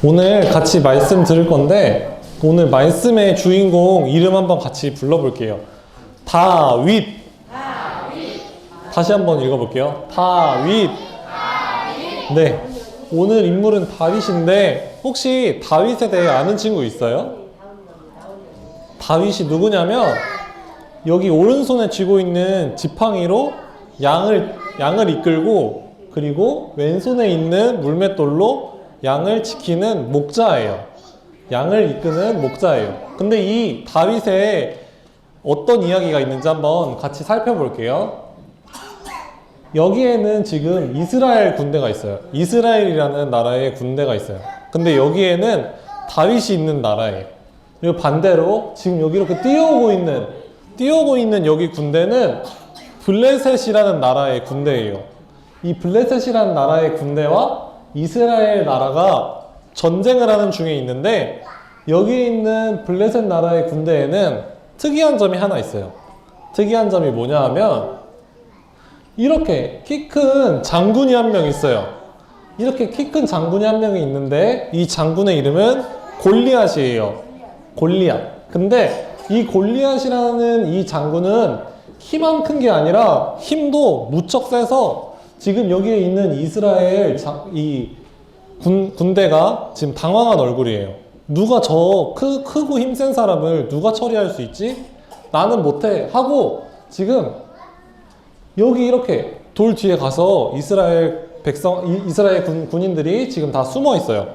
오늘 같이 말씀 들을 건데, 오늘 말씀의 주인공 이름 한번 같이 불러볼게요. 다윗. 다시 한번 읽어볼게요. 다윗. 네, 오늘 인물은 다윗인데 혹시 다윗에 대해 아는 친구 있어요? 다윗이 누구냐면 여기 오른손에 쥐고 있는 지팡이로 양을 이끌고, 그리고 왼손에 있는 물맷돌로 양을 지키는 목자예요. 양을 이끄는 목자예요. 근데 이 다윗에 어떤 이야기가 있는지 한번 같이 살펴볼게요. 여기에는 지금 이스라엘 군대가 있어요. 이스라엘이라는 나라의 군대가 있어요. 근데 여기에는 다윗이 있는 나라예요. 그리고 반대로 지금 여기 이렇게 뛰어오고 있는 여기 군대는 블레셋이라는 나라의 군대예요. 이 블레셋이라는 나라의 군대와 이스라엘 나라가 전쟁을 하는 중에 있는데, 여기 있는 블레셋 나라의 군대에는 특이한 점이 하나 있어요. 특이한 점이 뭐냐 하면 이렇게 키 큰 장군이 한 명 있어요. 이렇게 키 큰 장군이 한 명이 있는데 이 장군의 이름은 골리앗이에요. 골리앗. 근데 이 골리앗이라는 이 장군은 키만 큰 게 아니라 힘도 무척 세서 지금 여기에 있는 이스라엘 군대가 지금 당황한 얼굴이에요. 누가 저 크고 힘센 사람을 누가 처리할 수 있지? 나는 못해 하고 지금 여기 이렇게 돌 뒤에 가서 이스라엘 군인들이 지금 다 숨어 있어요.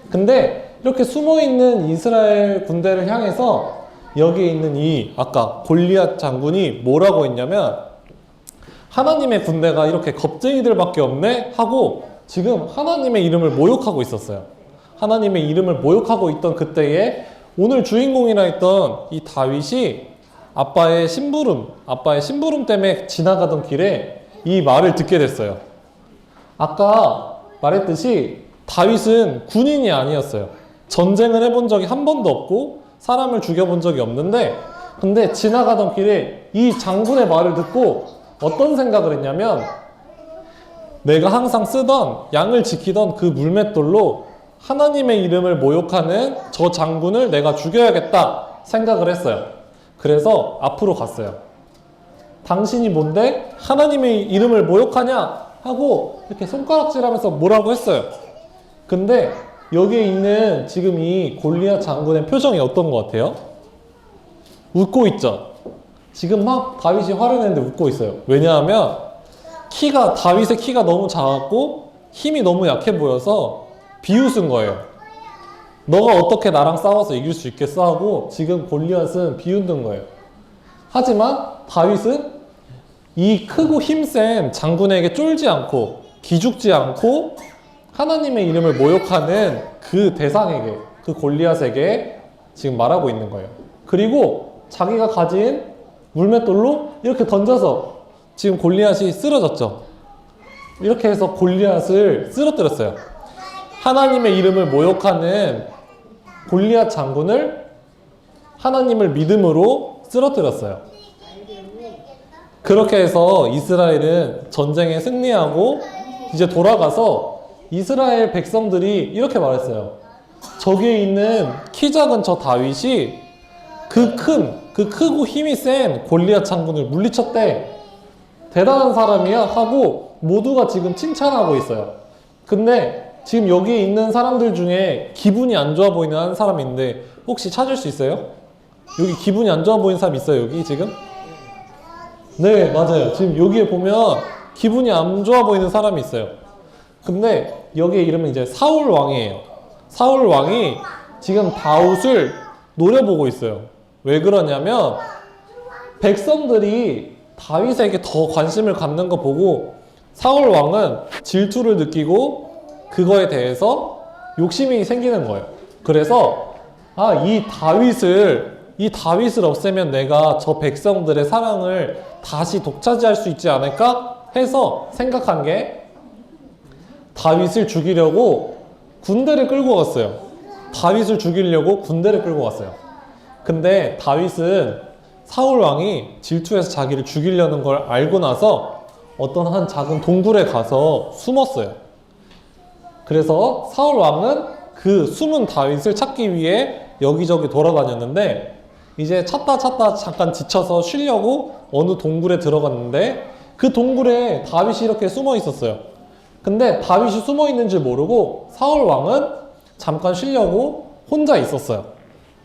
근데 이렇게 숨어 있는 이스라엘 군대를 향해서 여기에 있는 이 아까 골리앗 장군이 뭐라고 했냐면, 하나님의 군대가 이렇게 겁쟁이들밖에 없네 하고 지금 하나님의 이름을 모욕하고 있었어요. 하나님의 이름을 모욕하고 있던 그때에 오늘 주인공이라 했던 이 다윗이 아빠의 심부름 때문에 지나가던 길에 이 말을 듣게 됐어요. 아까 말했듯이 다윗은 군인이 아니었어요. 전쟁을 해본 적이 한 번도 없고 사람을 죽여본 적이 없는데, 근데 지나가던 길에 이 장군의 말을 듣고 어떤 생각을 했냐면, 내가 항상 쓰던 양을 지키던 그 물맷돌로 하나님의 이름을 모욕하는 저 장군을 내가 죽여야겠다 생각을 했어요. 그래서 앞으로 갔어요. 당신이 뭔데 하나님의 이름을 모욕하냐 하고 이렇게 손가락질하면서 뭐라고 했어요. 근데 여기에 있는 지금 이 골리앗 장군의 표정이 어떤 것 같아요? 웃고 있죠. 지금 막 다윗이 화를 내는데 웃고 있어요. 왜냐하면 다윗의 키가 너무 작았고 힘이 너무 약해 보여서 비웃은 거예요. 너가 어떻게 나랑 싸워서 이길 수 있겠어 하고 지금 골리앗은 비웃는 거예요. 하지만 다윗은 이 크고 힘센 장군에게 쫄지 않고 기죽지 않고 하나님의 이름을 모욕하는 그 대상에게, 그 골리앗에게 지금 말하고 있는 거예요. 그리고 자기가 가진 물맷돌로 이렇게 던져서 지금 골리앗이 쓰러졌죠. 이렇게 해서 골리앗을 쓰러뜨렸어요. 하나님의 이름을 모욕하는 골리앗 장군을 하나님을 믿음으로 쓰러뜨렸어요. 그렇게 해서 이스라엘은 전쟁에 승리하고 이제 돌아가서 이스라엘 백성들이 이렇게 말했어요. 저기에 있는 키 작은 저 다윗이 그 크고 힘이 센 골리앗 장군을 물리쳤대. 대단한 사람이야 하고 모두가 지금 칭찬하고 있어요. 근데 지금 여기 있는 사람들 중에 기분이 안 좋아 보이는 한 사람이 있는데 혹시 찾을 수 있어요? 여기 기분이 안 좋아 보이는 사람 있어요, 여기 지금? 네, 맞아요. 지금 여기에 보면 기분이 안 좋아 보이는 사람이 있어요. 근데 여기에 이름은 이제 사울 왕이에요. 사울 왕이 지금 다윗을 노려보고 있어요. 왜 그러냐면 백성들이 다윗에게 더 관심을 갖는 거 보고 사울 왕은 질투를 느끼고 그거에 대해서 욕심이 생기는 거예요. 그래서 이 다윗을 없애면 내가 저 백성들의 사랑을 다시 독차지할 수 있지 않을까 해서 생각한 게 다윗을 죽이려고 군대를 끌고 갔어요. 다윗을 죽이려고 군대를 끌고 갔어요. 근데 다윗은 사울 왕이 질투해서 자기를 죽이려는 걸 알고 나서 어떤 한 작은 동굴에 가서 숨었어요. 그래서 사울 왕은 그 숨은 다윗을 찾기 위해 여기저기 돌아다녔는데 이제 찾다 잠깐 지쳐서 쉬려고 어느 동굴에 들어갔는데 그 동굴에 다윗이 이렇게 숨어 있었어요. 근데 다윗이 숨어 있는 줄 모르고 사울 왕은 잠깐 쉬려고 혼자 있었어요.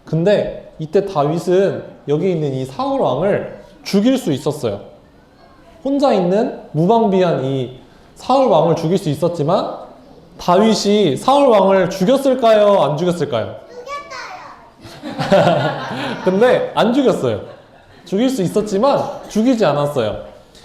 근데 이때 다윗은 여기 있는 이 사울 왕을 죽일 수 있었어요. 혼자 있는 무방비한 이 사울 왕을 죽일 수 있었지만 다윗이 사울 왕을 죽였을까요? 안 죽였을까요? 근데 안 죽였어요. 죽일 수 있었지만 죽이지 않았어요.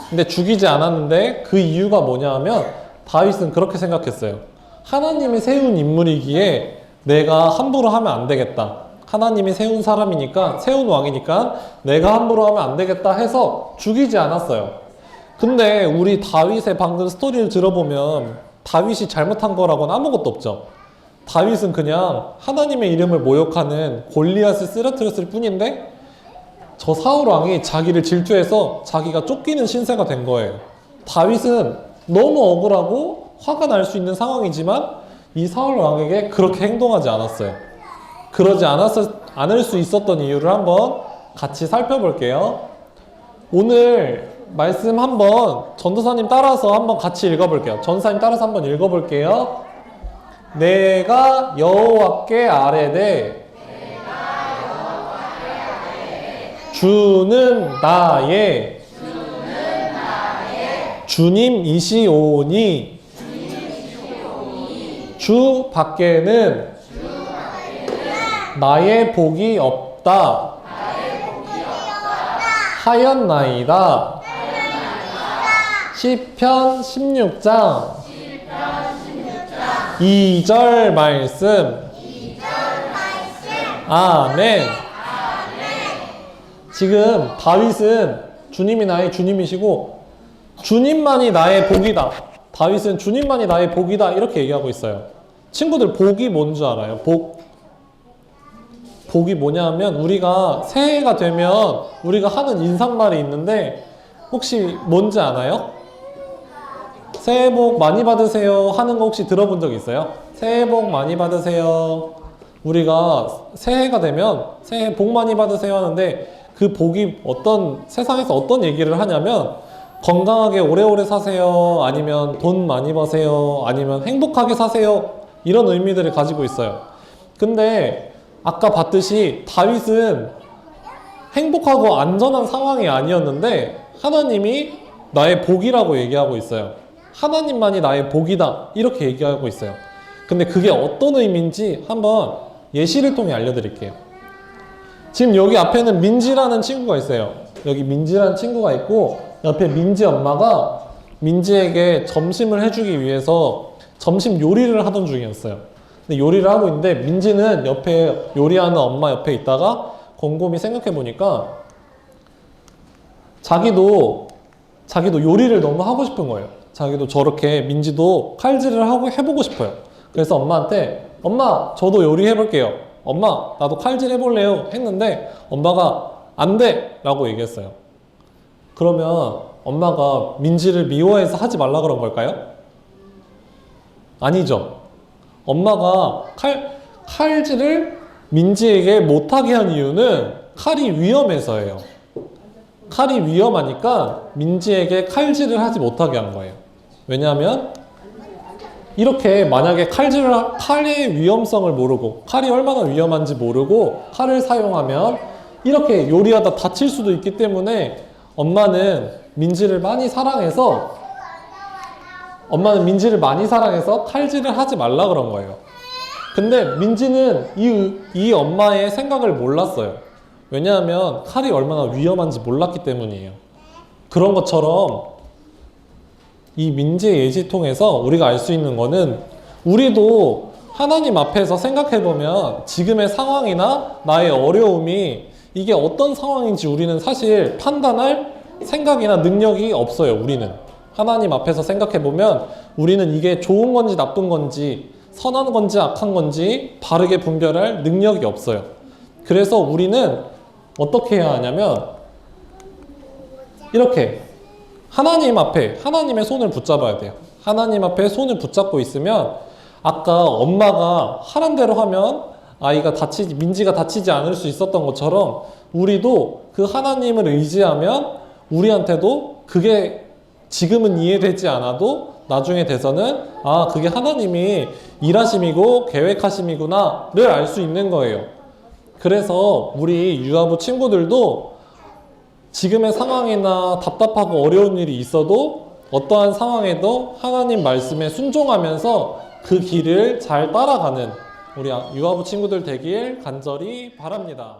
근데 죽이지 않았는데 그 이유가 뭐냐 하면 다윗은 그렇게 생각했어요. 하나님이 세운 인물이기에 내가 함부로 하면 안 되겠다. 하나님이 세운 사람이니까, 세운 왕이니까 내가 함부로 하면 안 되겠다 해서 죽이지 않았어요. 근데 우리 다윗의 방금 스토리를 들어보면 다윗이 잘못한 거라고는 아무것도 없죠. 다윗은 그냥 하나님의 이름을 모욕하는 골리앗을 쓰러뜨렸을 뿐인데 저 사울 왕이 자기를 질투해서 자기가 쫓기는 신세가 된 거예요. 다윗은 너무 억울하고 화가 날 수 있는 상황이지만 이 사울 왕에게 그렇게 행동하지 않았어요. 그러지 않을 수 있었던 이유를 한번 같이 살펴볼게요. 오늘 말씀 한번 전도사님 따라서 한번 같이 읽어볼게요. 전도사님 따라서 한번 읽어볼게요. 내가 여호와께 아뢰되 주는 나의 주님이시오니 주 밖에는 나의 복이 없다 하였나이다. 시편 16장 2절 말씀. 아멘. 지금 다윗은 주님이 나의 주님이시고 주님만이 나의 복이다. 다윗은 주님만이 나의 복이다 이렇게 얘기하고 있어요. 친구들 복이 뭔 줄 알아요? 복이 뭐냐 하면 우리가 새해가 되면 우리가 하는 인사말이 있는데 혹시 뭔지 아나요? 새해 복 많이 받으세요 하는 거 혹시 들어본 적 있어요? 새해 복 많이 받으세요. 우리가 새해가 되면 새해 복 많이 받으세요 하는데 그 복이 세상에서 어떤 얘기를 하냐면 건강하게 오래오래 사세요, 아니면 돈 많이 버세요, 아니면 행복하게 사세요, 이런 의미들을 가지고 있어요. 근데 아까 봤듯이 다윗은 행복하고 안전한 상황이 아니었는데 하나님이 나의 복이라고 얘기하고 있어요. 하나님만이 나의 복이다 이렇게 얘기하고 있어요. 근데 그게 어떤 의미인지 한번 예시를 통해 알려드릴게요. 지금 여기 앞에는 민지라는 친구가 있어요. 여기 민지라는 친구가 있고 옆에 민지 엄마가 민지에게 점심을 해주기 위해서 점심 요리를 하던 중이었어요. 근데 요리를 하고 있는데 민지는 옆에 요리하는 엄마 옆에 있다가 곰곰이 생각해 보니까 자기도 요리를 너무 하고 싶은 거예요. 자기도 저렇게 민지도 칼질을 하고 해보고 싶어요. 그래서 엄마한테 엄마 저도 요리 해볼게요. 엄마 나도 칼질 해볼래요 했는데 엄마가 안 돼 라고 얘기했어요. 그러면 엄마가 민지를 미워해서 하지 말라 그런 걸까요? 아니죠. 엄마가 칼질을 민지에게 못하게 한 이유는 칼이 위험해서예요. 칼이 위험하니까 민지에게 칼질을 하지 못하게 한 거예요. 왜냐하면 이렇게 만약에 칼의 위험성을 모르고 칼이 얼마나 위험한지 모르고 칼을 사용하면 이렇게 요리하다 다칠 수도 있기 때문에 엄마는 민지를 많이 사랑해서 칼질을 하지 말라 그런 거예요. 근데 민지는 이 엄마의 생각을 몰랐어요. 왜냐하면 칼이 얼마나 위험한지 몰랐기 때문이에요. 그런 것처럼 이 민지의 예시 통해서 우리가 알 수 있는 거는 우리도 하나님 앞에서 생각해보면 지금의 상황이나 나의 어려움이 이게 어떤 상황인지 우리는 사실 판단할 생각이나 능력이 없어요. 우리는 하나님 앞에서 생각해보면 우리는 이게 좋은 건지 나쁜 건지 선한 건지 악한 건지 바르게 분별할 능력이 없어요. 그래서 우리는 어떻게 해야 하냐면 이렇게 하나님 앞에 하나님의 손을 붙잡아야 돼요. 하나님 앞에 손을 붙잡고 있으면 아까 엄마가 하란 대로 하면 아이가 민지가 다치지 않을 수 있었던 것처럼 우리도 그 하나님을 의지하면 우리한테도 그게 지금은 이해되지 않아도 나중에 돼서는 아, 그게 하나님이 일하심이고 계획하심이구나를 알 수 있는 거예요. 그래서 우리 유아부 친구들도 지금의 상황이나 답답하고 어려운 일이 있어도 어떠한 상황에도 하나님 말씀에 순종하면서 그 길을 잘 따라가는 우리 유아부 친구들 되길 간절히 바랍니다.